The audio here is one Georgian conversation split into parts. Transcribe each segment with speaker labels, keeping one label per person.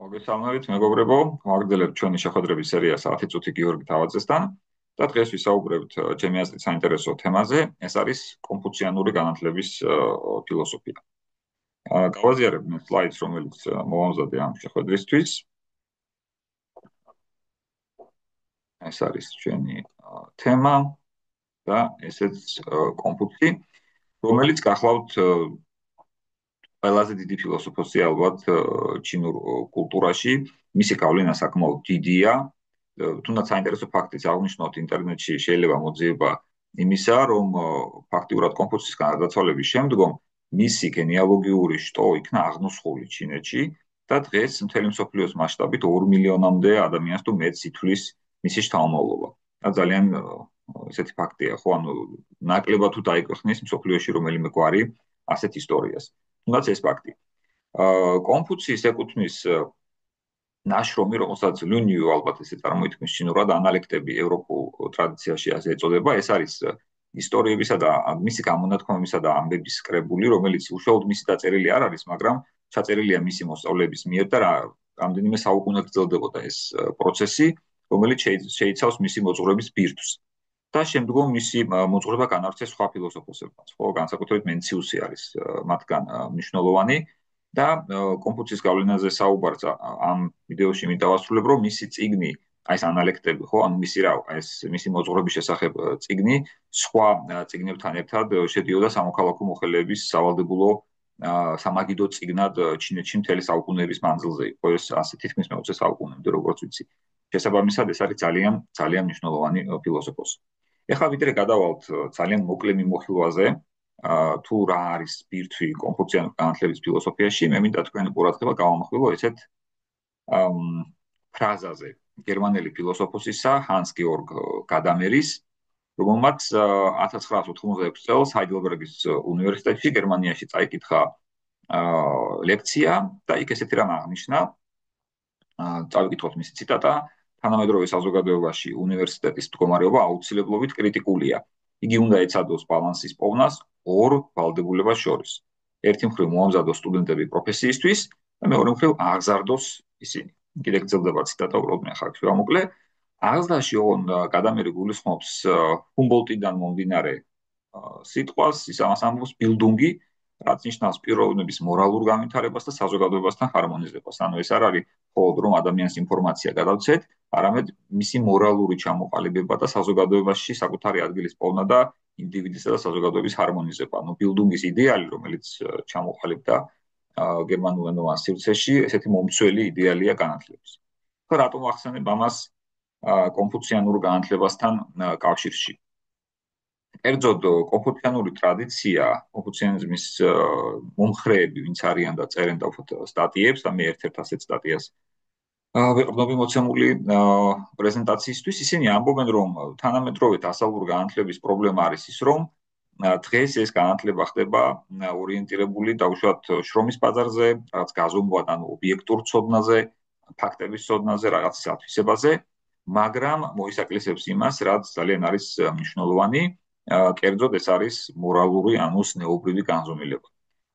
Speaker 1: მოგესალმებით, მეგობრებო. ვაგრძელებთ ჩვენი შეხვედრების სერია საათი წუთი გიორგი თავაძესთან და დღეს ვისაუბრებთ ჩემი აზრით საინტერესო თემაზე. ეს არის კონფუციანური განათლების ფილოსოფია. გავაზიარებ მე სლაიდს, რომელიც მოვამზადე ამ შეხვედრისთვის. ეს არის ჩვენი თემა და ესეც კონფუცი, რომელიც გახლავთ ყველაზე დიდი ფილოსოფოსია ალბათ ჩინურ კულტურაში. მისი გავლენა საკმაოდ დიდია. თუნდაც საინტერესო ფაქტიც აღნიშნოთ ინტერნეტში შეიძლება მოძიება იმისა, რომ ფაქტიურად კონფუცის გარდაცვალების შემდგომ მისი გენეალოგიური შტო იქნა აღნუსხული ჩინეთში და დღეს მთელი მსოფლიოს მასშტაბით 2 მილიონამდე ადამიანს თუ მეტს ითვლის მისი შთამომავლობა. და ძალიან ესეთი ფაქტია, ხო, ანუ ნაკლებად თუ დაიქვეხნის მსოფლიოში რომელიმე გვარი ასეთ ისტორიას. თუნდაც ეს ფაქტი. კონფუციის ეკუთვნის ნაშრომი, რომელსაც ლუნიუ ალბათ ესე წარმოითქმის ჩინურად, ანალექტები ევროპულ ტრადიციაში ასე ეწოდება. ეს არის ისტორიებისა და მისი გამონათქვამებისა და ამბების კრებული, რომელიც უშუალოდ მისი დაწერილი არ არის, მაგრამ ჩაწერილია მისი მოსწავლეების მიერ და რამდენიმე საუკუნე გრძელდებოდა ეს პროცესი, რომელიც შეიცავს მისი მოძღვრების ბირთვს. და შემდგომ მისი მოძღვრება განავრცეს სხვა ფილოსოფოსებმაც. ხო, განსაკუთრებით მენციუსი არის მათგან მნიშვნელოვანი და კონფუცის გავლენაზე საუბარს ამ ვიდეოში მიდავასრულებ, რომ მისი წიგნი, აი ეს ანალექტები, ხო, ანუ მისი მოძღვრების შესახებ წიგნი სხვა წიგნებთან ერთად შედიოდა სამოქალაქო მოხელეების სავალდებულო სამაგიდო წიგნად ჩინეთში მთელი საუკუნეების მანძილზე. იყო ეს ასე თითქმის მე-20 საუკუნემდე, როგორც ვიცი. შესაბამისად, ეს არის ძალიან ძალიან მნიშვნელოვანი ფილოსოფოსი. ეხლა ვიდრე გადავალთ ძალიან მოკლე მიმოხილვაზე, თუ რა არის ბირთვი კონფუციანური განათლების ფილოსოფიაში, მე მინდა თქვენი ყურადღება გავამახვილო ესეთ ფრაზაზე გერმანელი ფილოსოფოსისა ჰანს გეორგ გადამერის, რომელმაც 1986 წელს ჰაიდელბერგის უნივერსიტეტში გერმანიაში წაიკითხა ლექცია და იქ ესეთი რამ აღნიშნა, წავიკითხოთ მისი ციტატა: თანამედროვე საზოგადოებაში უნივერსიტეტის მდგომარეობა აუცილებლობით კრიტიკულია. იგი უნდა ეცადოს ბალანსის პოვნას ორ ვალდებულებას შორის. ერთი მხრივ მოამზადოს სტუდენტები პროფესიისთვის და მეორე მხრივ აღზარდოს ისინი. კიდე გრძელდება ციტატა, უბრალოდ მე ხარ შევამოკლე. აღზრდაში ოღონ გადამერი გულისხმობს ჰუმბოლტიდან მომდინარე სიტყვას, ის ამას ამბობს ბილდუნგი, რაც ნიშნავს პიროვნების მორალურ განვითარებას და საზოგადოებასთან ჰარმონიზებას. ანუ ეს არ არის მხოლოდ რომ ადამიანს ინფორმაცია გადავცეთ, არამედ მისი მორალური ჩამოყალიბება და საზოგადოებაში საკუთარი ადგილის პოვნა და ინდივიდისა და საზოგადოების ჰარმონიზება. ანუ ბილდუნგის იდეალი, რომელიც ჩამოყალიბდა გერმანულენოვან სივრცეში, ესეთი მომცველი იდეალია განათლების. ხო, რატომ ახსენებ ამას კონფუციანურ განათლებასთან კავშირში? კერძოდ კონფუციანური ტრადიცია, კონფუციანიზმის მომხრეები, ვინც არიან და წერენ და უფრო სტატიებს და მე ერთ-ერთ ასეთ სტატიას ვეყრდნობი მოცემული პრეზენტაციისთვის, ისინი ამბობენ, რომ თანამედროვე დასავლური განათლების პრობლემა არის ის, რომ დღეს ეს განათლება ხდება ორიენტირებული დაუშვათ შრომის ბაზარზე, რაღაც გაზომვად, ანუ ობიექტურ ცოდნაზე, ფაქტების ცოდნაზე, რაღაც ათვისებაზე, მაგრამ მოისაკლისებს იმას, რაც ძალიან არის მნიშვნელოვანი, კერძოდ ეს არის მორალური, ანუ ზნეობრივი განზომილება.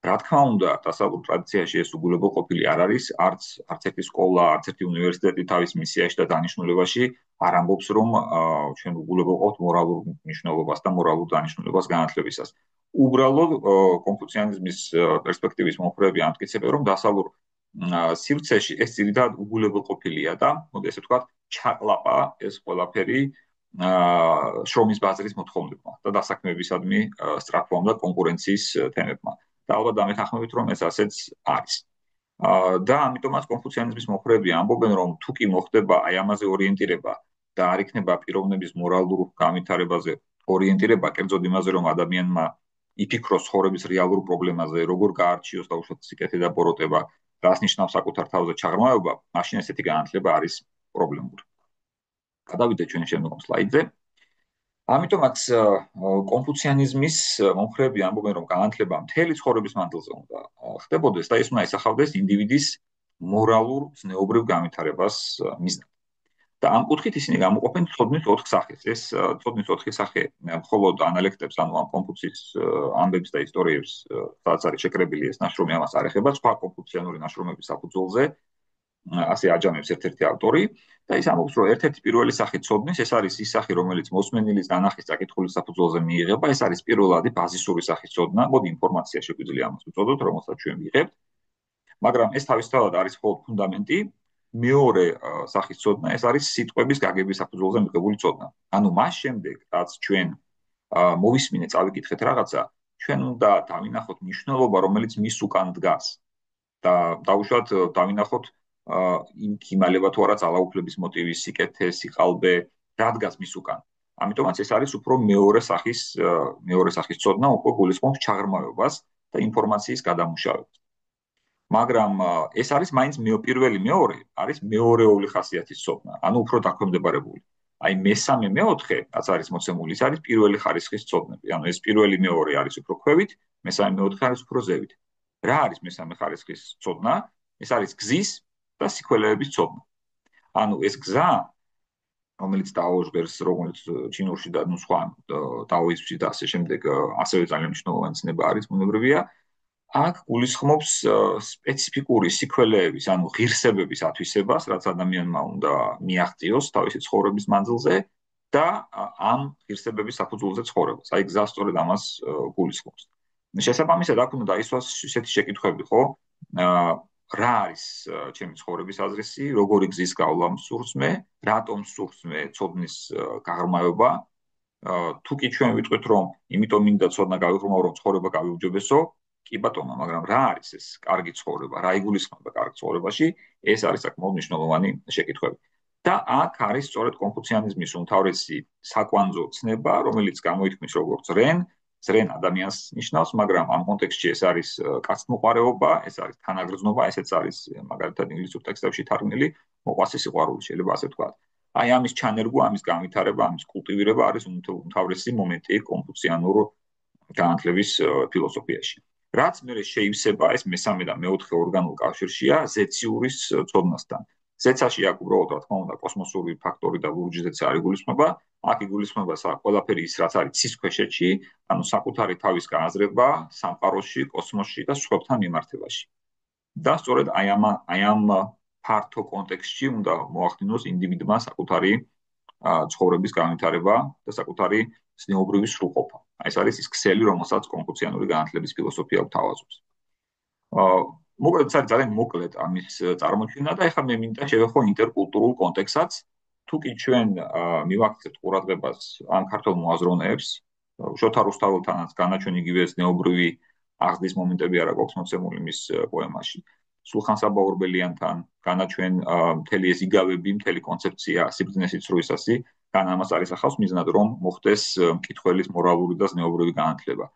Speaker 1: რა თქმა უნდა, დასავლურ ტრადიციაში ეს უგულებელყოფილი არ არის, არც ერთი სკოლა, არც ერთი უნივერსიტეტი თავის მისიაში და დანიშნულებაში არ ამბობს, რომ ჩვენ უგულებელყოფთ მორალურ მნიშვნელობას და მორალურ დანიშნულებას განათლებისას. უბრალოდ კონფუციანიზმის პერსპექტივის მომხრეები ამტკიცებენ, რომ დასავლურ სივრცეში ეს ძირითადად უგულებელყოფილია და, მოდი ესე ვთქვათ, ჩაყლაპა ეს ყველაფერი შრომის ბაზრის მოთხოვნებმა და დასაქმებისადმი სწრაფვამ და კონკურენციის თემებმა. და ალბათ დამეთანხმებით, რომ ეს ასეც არის. და ამიტომაც კონფუციანიზმის მომხრეები ამბობენ, რომ თუ კი მოხდება აი ამაზე ორიენტირება და არ იქნება პიროვნების მორალურ განვითარებაზე ორიენტირება, კერძოდ იმაზე, რომ ადამიანმა იფიქროს ცხოვრების რეალურ პრობლემაზე, როგორ გაარჩიოს დაუშვათ სიკეთე და ბოროტება, რას ნიშნავს საკუთარ თავზე ჩაღრმავება, მაშინ ესეთი განათლება არის პრობლემური. გადავიდეთ ჩვენ შემდგომ სლაიდზე. ამიტომაც კონფუციანიზმის მომხრეები ამბობენ, რომ განათლება მთელი ცხოვრების მანძილზე უნდა ხდებოდეს და ის უნდა ისახავდეს ინდივიდის მორალურ ზნეობრივ განვითარებას მიზნად. და ამ კუთხით ისინი გამოყოფენ ცოდნის 4 სახეს. ეს ცოდნის 4 სახე მხოლოდ ანალექტებს, ანუ ამ კონფუციის ამბებს და ისტორიებს, სადაც არის შეკრებილი ეს ნაშრომი, ამას არ ეხება, სხვა კონფუციანური ნაშრომების საფუძველზე ასე აჯამებს ერთ-ერთი ავტორი და ის ამბობს, რომ ერთ-ერთი პირველი სახე ცოდნის, ეს არის ის სახე, რომელიც მოსმენილის დანახის წაკითხulis საფუძველზე მიიღება, ეს არის პირველადი ბაზისური სახის ცოდნა, მოდი ინფორმაცია შეგვიძლია ამას ვუწოდოთ, რომელსაც ჩვენ ვიღებთ, მაგრამ ეს თავისთავად არის მხოლოდ ფუნდამენტი. მეორე სახის ცოდნა, ეს არის სიტყვების გაგების საფუძველზე მიღებული ცოდნა. ანუ მას შემდეგ, რაც ჩვენ მოვისმინეთ, წავიკითხეთ რაღაცა, ჩვენ უნდა დავინახოთ მნიშვნელობა, რომელიც მის უკან დგას და დაუშვათ დავინახოთ იმ ქიმალება თუ არა ძალაუფლების მოტივი, სიკეთე, სიყალბე, რა დგას მის უკან. ამიტომაც ეს არის უფრო მეორე სახის ცოდნა, უკვე გულისხმობს ჩაღრმავებას და ინფორმაციის გადამუშავებას. მაგრამ ეს არის მაინც პირველი მეორე, არის მეორეული ხასიათის ცოდნა, ანუ უფრო დაქვემდებარებული. აი მესამე მეოთხე, რაც არის მოცემული, ის არის პირველი ხარისხის ცოდნები. ანუ ეს პირველი მეორე არის უფრო ქვევით, მესამე მეოთხე არის უფრო ზევით. რა არის მესამე ხარისხის ცოდნა? ეს არის გზის და სიქველეების ცოდნა. ანუ ეს გზა, რომელიც დაუჟღერს როგორც ჩინურში და სხვა დაოიზმში და ასე შემდეგ, ასევე ძალიან მნიშვნელოვანი ცნება არის, ბუნებრივია. აქ გულისხმობს სპეციფიკური სიქველეების, ანუ ღირსებების ათვისებას, რაც ადამიანმა უნდა მიაღწიოს თავისი ცხოვრების მანძილზე და ამ ღირსებების საფუძველზე ცხოვრებას. აი გზა სწორედ ამას გულისხმობს. შესაბამისად, აქ უნდა დაისვას ისეთი შეკითხვები, ხო? რა არის ჩემი ცხოვრების აზრისი, როგორი გზის გავლა მსურს მე, რატომ მსურს მე ცოდნის გაღრმავება? თუ კი ჩვენ ვიტყვით, რომ იმიტომ მინდა ცოდნა გავიღრმავო, რომ ცხოვრება გავიუჯობესო, კი ბატონო, მაგრამ რა არის ეს კარგი ცხოვრება? რა იგულისხმება კარგ ცხოვრებაში? ეს არის საკმაოდ მნიშვნელოვანი შეკითხვები. და აქ არის სწორედ კონფუციანიზმის უმთავრესი საკვანძო ცნება, რომელიც გამოითქმის როგორც ზრენ ადამიანს ნიშნავს, მაგრამ ამ კონტექსტში ეს არის კაცთმოყვარეობა, ეს არის თანაგრძნობა, ესეც არის მაგალითად ინგლისურ ტექსტებში თარგმნილი მოყვასი სიყვარული, შეიძლება ასე ვთქვათ. აი ამის ჩანერგვა, ამის განვითარება, ამის კულტივირება არის უმთავრესი მომენტი კონფუციანურ განათლების ფილოსოფიაში. რაც მე შეივსება ეს მესამე და მეოთხე ორგანულ კავშირშია ზეციური ცოდნასთან. ზეცაში აქ უბრალოდ რა თქმა უნდა კოსმოსური ფაქტორი და ლურჯი ზეცა არ იგულისხმება, აქ იგულისხმება ყველაფერი ის რაც არის ცის ქვეშეთში, ანუ საკუთარი თავის გააზრება სამყაროში, კოსმოსში და სხვებთან მიმართებაში. და სწორედ აი ამ ფართო კონტექსტში უნდა მოახდინოს ინდივიდმა საკუთარი ცხოვრების განვითარება და საკუთარი ზნეობრივი სრულყოფა. ეს არის ის ქსელი, რომელსაც კონფუციანური განათლების ფილოსოფია გვთავაზობს. მოკლედ, ეს არის ძალიან მოკლედ ამის წარმოჩენა და ეხლა მე მინდა შევეხო ინტერკულტურულ კონტექსტსაც. თუ კი ჩვენ მივაქცევთ ყურადღებას ამ ქართულ მოაზროვნეებს, შოთა რუსთაველთანაც განაჩვენ იგივე ზნეობრივი აღზრდის მომენტები არა გვაქვს მოცემული მის პოემაში. სულხან საბა-ორბელიანთან განაჩვენ მთელი ეს იგავები, მთელი კონცეფცია სიბრძნე სიცრუისასი, გან ამას არის ახავს მიზნად რომ მოხდეს მკითხველის მორალური და ზნეობრივი განათლება.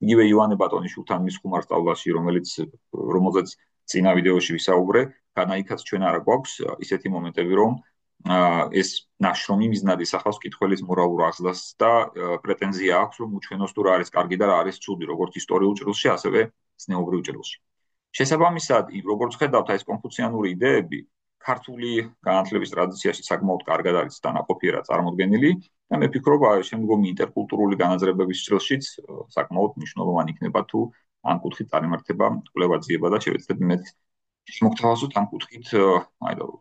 Speaker 1: იგივე ივანე ბატონიშვილთან მის ხუმარსწავლაში, რომელზეც წინა ვიდეოში ვისაუბრე, განაიქაც ჩვენ არა გვაქვს ისეთი მომენტები, რომ ეს ნაშრომი მიზნად ისახავს მკითხველის მორალურ აღზრდას და პრეტენზია აქვს, რომ უჩვენოს თუ რა არის კარგი და რა არის ცუდი, როგორც ისტორიულ ჭრილში, ასევე ზნეობრივ ჭრილში. შესაბამისად, როგორც ხედავთ, ეს კონფუციანური იდეები ქართული განათლების ტრადიციაში საკმაოდ კარგად არის დანაყოფიერად წარმოდგენილი და მე ვფიქრობ, შემდგომი ინტერკულტურული განაზრებების ჭრილშიც საკმაოდ მნიშვნელოვანი იქნება თუ ამ კუთხით წარიმართება კვლევა-ძიება და შევეცდები მეც მოგთავაზოთ ამ კუთხით,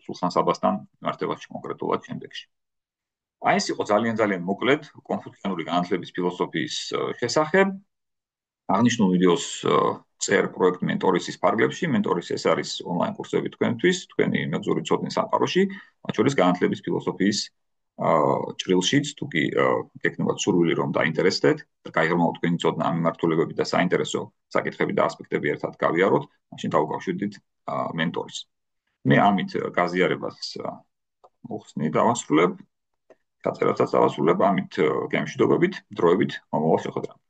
Speaker 1: სულხან საბასთან მიმართებაში კონკრეტულად შემდეგში. აი ეს იყო ძალიან მოკლედ კონფუციანური განათლების ფილოსოფიის შესახებ. აღნიშნულ ვიდეოს წერ პროექტ მენტორისის ფარგლებში. მენტორის ეს არის ონლაინ კურსები თქვენთვის, თქვენი მეგზური ცოდნის სამყაროში, მათ შორის განათლების ფილოსოფიის ჭრილშიც, თუ კი გექნებათ სურვილი რომ დაინტერესდეთ, გაიღრმავოთ თქვენი ცოდნა ამ მიმართულებებით და საინტერესო საკითხები და ასპექტები ერთად გავიაროთ, მაშინ დავუკავშირდით მენტორის. მე ამით გაზიარებას მოხსნი დავასრულებ, ჩაწერასაც დავასრულებ, ამით გემშვიდობებით, დროებით, მომავალ შეხვედრამდე.